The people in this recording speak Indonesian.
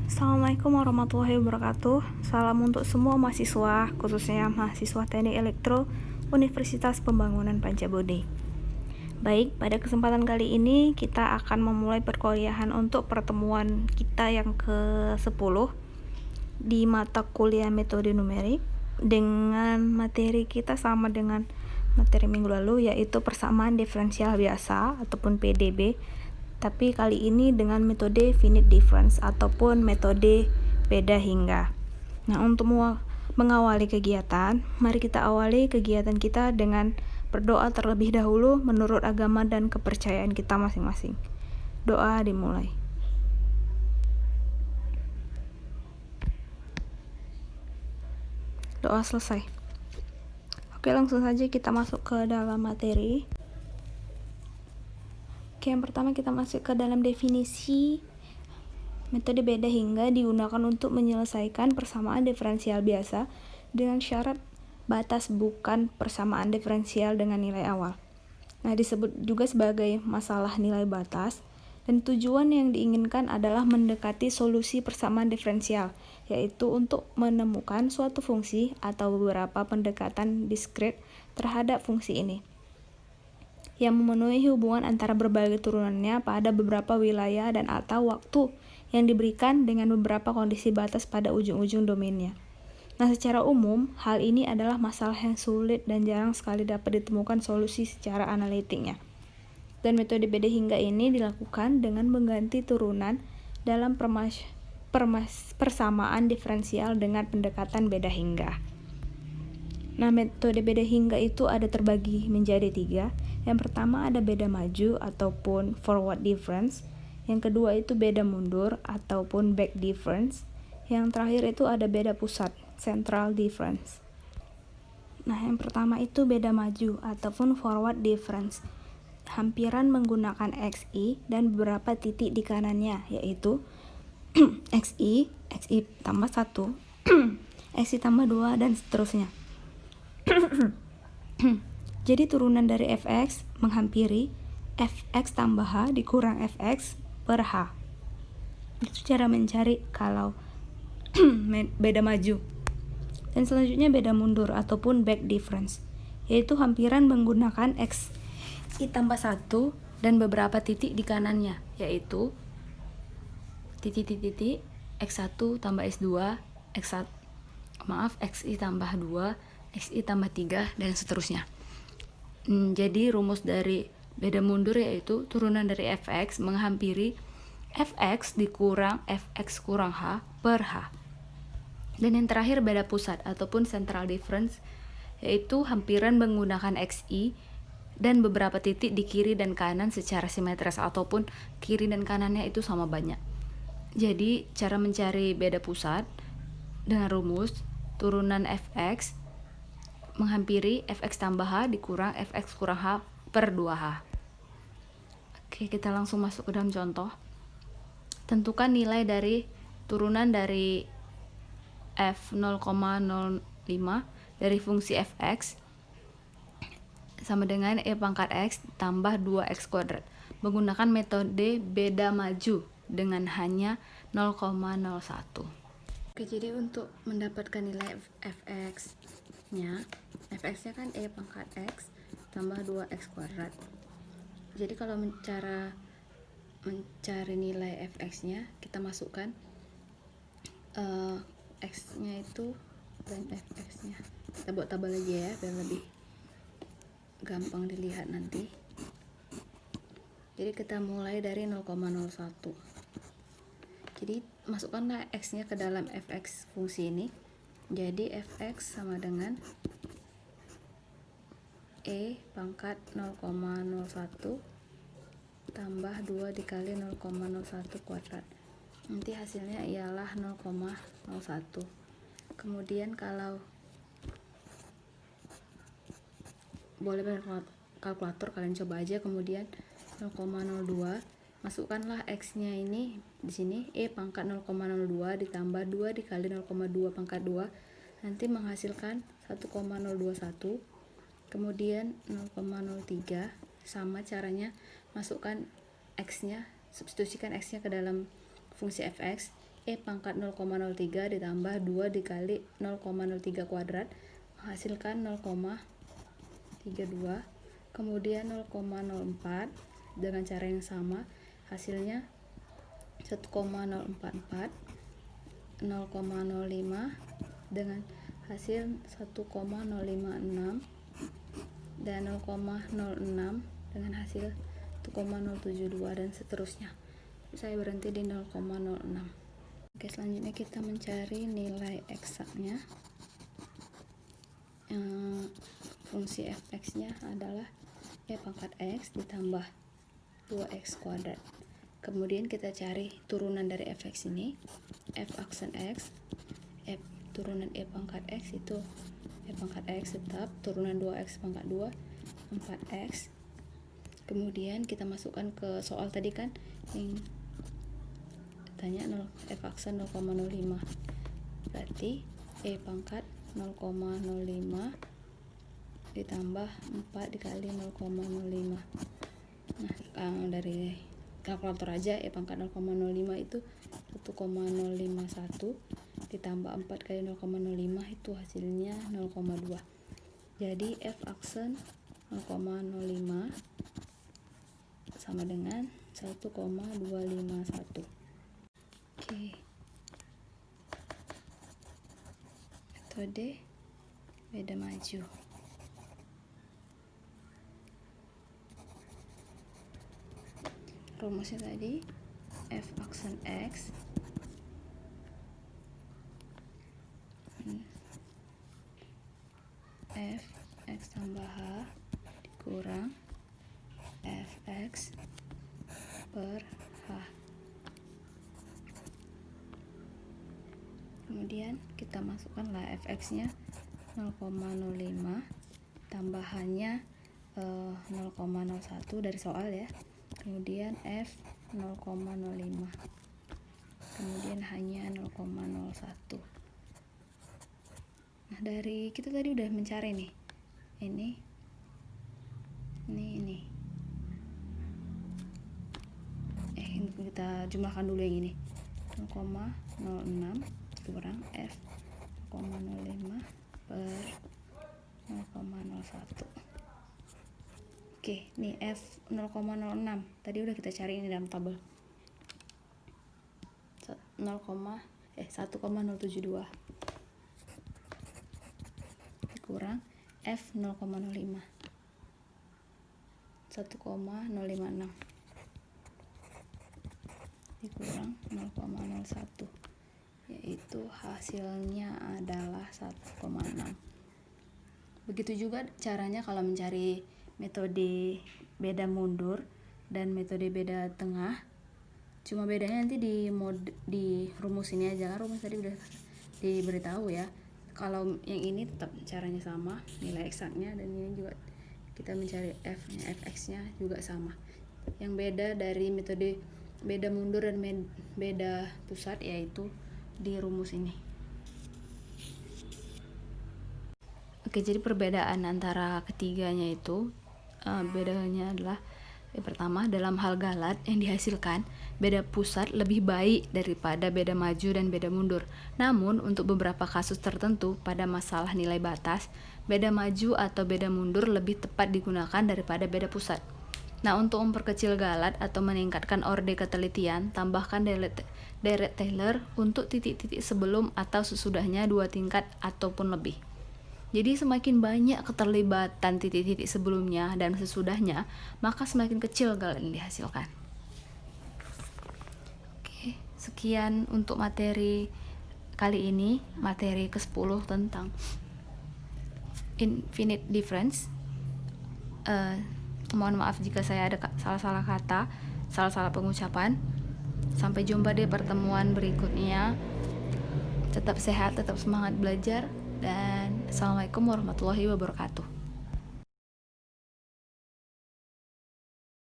Assalamualaikum warahmatullahi wabarakatuh. Salam untuk semua mahasiswa, khususnya mahasiswa Teknik Elektro Universitas Pembangunan Pancabudi. Baik, pada kesempatan kali ini kita akan memulai perkuliahan untuk pertemuan kita yang ke-10 di mata kuliah metode numerik, dengan materi kita sama dengan materi minggu lalu, yaitu persamaan diferensial biasa ataupun PDB, tapi kali ini dengan metode finite difference ataupun metode beda hingga. Nah, untuk mengawali kegiatan, mari kita awali kegiatan kita dengan berdoa terlebih dahulu menurut agama dan kepercayaan kita masing-masing. Doa dimulai. Doa selesai. Oke, langsung saja kita masuk ke dalam materi. Oke, yang pertama kita masuk ke dalam definisi. Metode beda hingga digunakan untuk menyelesaikan persamaan diferensial biasa dengan syarat batas bukan persamaan diferensial dengan nilai awal. Nah, disebut juga sebagai masalah nilai batas, dan tujuan yang diinginkan adalah mendekati solusi persamaan diferensial, yaitu untuk menemukan suatu fungsi atau beberapa pendekatan diskrit terhadap fungsi ini yang memenuhi hubungan antara berbagai turunannya pada beberapa wilayah dan atau waktu yang diberikan dengan beberapa kondisi batas pada ujung-ujung domainnya. Nah, secara umum, hal ini adalah masalah yang sulit dan jarang sekali dapat ditemukan solusi secara analitiknya. Dan metode beda hingga ini dilakukan dengan mengganti turunan dalam persamaan diferensial dengan pendekatan beda hingga. Nah, metode beda hingga itu ada terbagi menjadi 3. Yang pertama ada beda maju ataupun forward difference. Yang kedua itu beda mundur ataupun back difference. Yang terakhir itu ada beda pusat, central difference. Nah, yang pertama itu beda maju ataupun forward difference. Hampiran menggunakan XI dan beberapa titik di kanannya, yaitu XI tambah 1, XI tambah 2, dan seterusnya. Jadi turunan dari fx menghampiri fx tambah h dikurang fx per h. Itu cara mencari kalau beda maju. Dan selanjutnya beda mundur ataupun back difference, yaitu hampiran menggunakan x I tambah 1 dan beberapa titik di kanannya, yaitu titik-titik x1 tambah x2, xi tambah 2, xi tambah 3, dan seterusnya. Jadi rumus dari beda mundur yaitu turunan dari fx menghampiri fx dikurang fx kurang h per h. Dan yang terakhir beda pusat ataupun central difference, yaitu hampiran menggunakan xi dan beberapa titik di kiri dan kanan secara simetris ataupun kiri dan kanannya itu sama banyak. Jadi cara mencari beda pusat dengan rumus turunan fx menghampiri fx tambah h dikurang fx kurang h per 2h. Oke, kita langsung masuk ke dalam contoh. Tentukan nilai dari turunan dari f0,05 dari fungsi fx sama dengan e pangkat x tambah 2x kuadrat menggunakan metode beda maju dengan hanya 0,01. Oke, jadi untuk mendapatkan nilai fx-nya kan e pangkat x tambah 2x kuadrat. Jadi kalau mencari nilai fx-nya, kita masukkan x-nya itu dan fx-nya. Kita buat tabel aja ya biar lebih gampang dilihat nanti. Jadi kita mulai dari 0,01. Jadi masukkanlah x-nya ke dalam fx fungsi ini. Jadi fx sama dengan e pangkat 0,01 tambah 2 dikali 0,01 kuadrat. Nanti hasilnya ialah 0,01. Kemudian kalau boleh pakai kalkulator, kalian coba aja. Kemudian 0,02, masukkanlah x-nya ini di sini, e pangkat 0,02 ditambah 2 dikali 0,2 pangkat 2, nanti menghasilkan 1,021. Kemudian 0,03, sama caranya, masukkan x-nya, substitusikan x-nya ke dalam fungsi fx, E pangkat 0,03 ditambah 2 dikali 0,03 kuadrat menghasilkan 0,32. Kemudian 0,04 dengan cara yang sama hasilnya 1,044, 0,05 dengan hasil 1,056 dan 0,06 dengan hasil 1,072 dan seterusnya. Saya berhenti di 0,06. Oke, selanjutnya kita mencari nilai eksaknya. Fungsi fx-nya adalah e pangkat x ditambah 2x kuadrat. Kemudian kita cari turunan dari fx ini, f aksen x, f turunan e pangkat x itu e pangkat x tetap, turunan 2x pangkat 2, 4x. Kemudian kita masukkan ke soal tadi kan, yang tanya f aksen 0,05, berarti e pangkat 0,05 ditambah 4 dikali 0,05. Nah, dari kalkulator aja e pangkat 0,05 itu 1,051 ditambah 4 kali 0,05 itu hasilnya 0,2. Jadi f aksen 0,05 sama dengan 1,251. Oke. Metode beda maju. Rumusnya tadi f aksen x f x tambah h dikurang fx per h. Kemudian kita masukkanlah fx nya 0,05 tambahannya 0,01 dari soal ya. Kemudian f 0,05, kemudian hanya 0,01. Nah, dari kita tadi udah mencari nih ini kita jumlahkan dulu yang ini, 0,06 kurang f 0,05 per 0,01. Oke, nih F 0,06 tadi udah kita cari ini dalam tabel. 1,072 dikurang F 0,05 1,056 dikurang 0,01, yaitu hasilnya adalah 1,6. Begitu juga caranya kalau mencari metode beda mundur dan metode beda tengah. Cuma bedanya nanti di rumus ini aja, kan rumus tadi udah diberitahu ya. Kalau yang ini tetap caranya sama, nilai eksaknya, dan ini juga kita mencari f-nya, fx-nya juga sama. Yang beda dari metode beda mundur dan beda pusat yaitu di rumus ini. Oke, jadi perbedaan antara ketiganya itu bedanya adalah yang pertama, dalam hal galat yang dihasilkan, beda pusat lebih baik daripada beda maju dan beda mundur. Namun, untuk beberapa kasus tertentu pada masalah nilai batas, beda maju atau beda mundur lebih tepat digunakan daripada beda pusat. Nah, untuk memperkecil galat atau meningkatkan orde ketelitian, tambahkan deret Taylor untuk titik-titik sebelum atau sesudahnya 2 tingkat ataupun lebih. Jadi semakin banyak keterlibatan titik-titik sebelumnya dan sesudahnya, maka semakin kecil galat yang dihasilkan. Oke, sekian untuk materi kali ini, materi ke-10 tentang infinite difference. Mohon maaf jika saya ada salah-salah kata, salah-salah pengucapan. Sampai jumpa di pertemuan berikutnya. Tetap sehat, tetap semangat belajar. Dan Assalamualaikum warahmatullahi wabarakatuh.